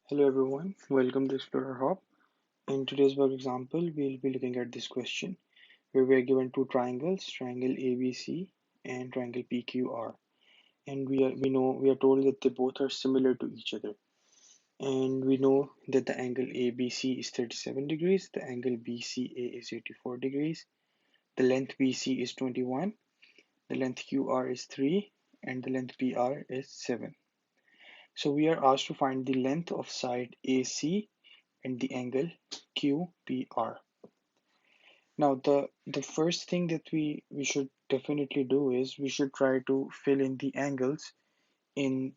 Hello everyone, welcome to Explorer Hub. In today's work example, we'll be looking at this question where we are given two triangles, triangle ABC and triangle PQR, and we are told that they both are similar to each other, and we know that the angle ABC is 37 degrees, the angle BCA is 84 degrees, the length BC is 21, the length QR is 3, and the length PR is 7. So we are asked to find the length of side AC and the angle QPR. Now the first thing that we should definitely do is we should try to fill in the angles in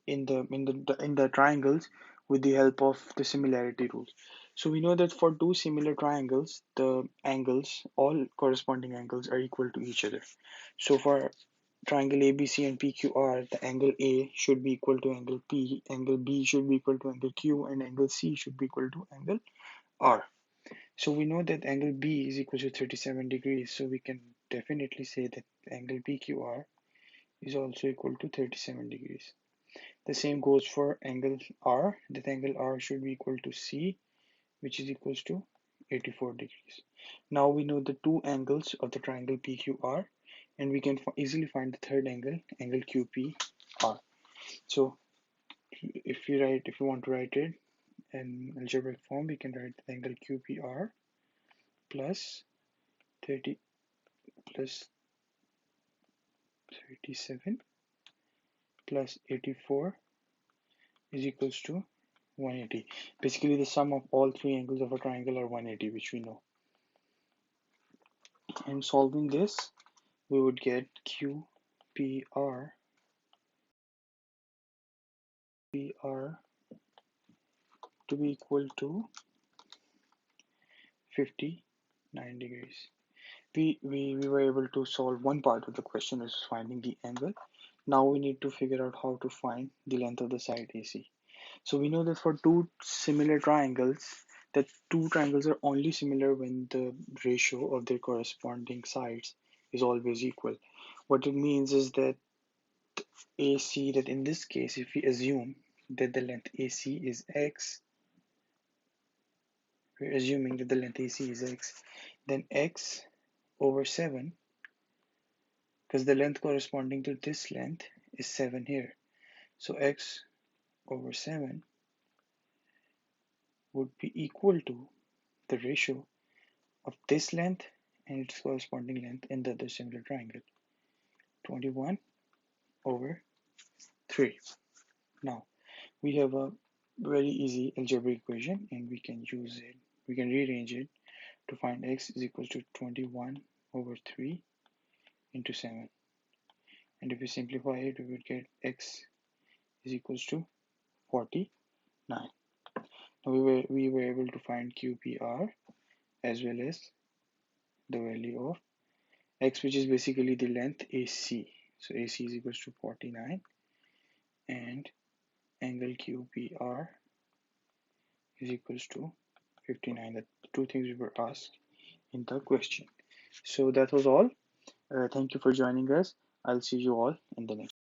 in the triangles with the help of the similarity rules. So we know that for two similar triangles, the angles, all corresponding angles are equal to each other. So for triangle ABC and PQR, the angle A should be equal to angle P, angle B should be equal to angle Q, and angle C should be equal to angle R. So we know that angle B is equal to 37 degrees, so we can definitely say that angle PQR is also equal to 37 degrees. The same goes for angle R, that angle R should be equal to C, which is equals to 84 degrees. Now we know the two angles of the triangle PQR, and we can easily find the third angle, angle QPR. So if you want to write it in algebraic form, we can write the angle QPR plus 30 plus 37 plus 84 is equals to 180. Basically, the sum of all three angles of a triangle are 180, which we know. And solving this, we would get QPR to be equal to 59 degrees. We were able to solve one part of the question, is finding the angle. Now we need to figure out how to find the length of the side AC. So we know that for two similar triangles, that two triangles are only similar when the ratio of their corresponding sides is always equal. What it means is that AC, that in this case, if we assume that the length AC is x, we're assuming that the length AC is x, then x over 7, because the length corresponding to this length is 7 here. So x over 7 would be equal to the ratio of this length and its corresponding length in the other similar triangle, 21 over 3. Now we have a very easy algebraic equation, and we can use it, we can rearrange it to find x is equal to 21 over 3 into 7, and if we simplify it, we would get x is equals to 49. Now we were able to find QPR as well as the value of x, which is basically the length AC. So AC is equals to 49, and angle QPR is equals to 59. The two things we were asked in the question. So that was all. Thank you for joining us. I'll see you all in the next.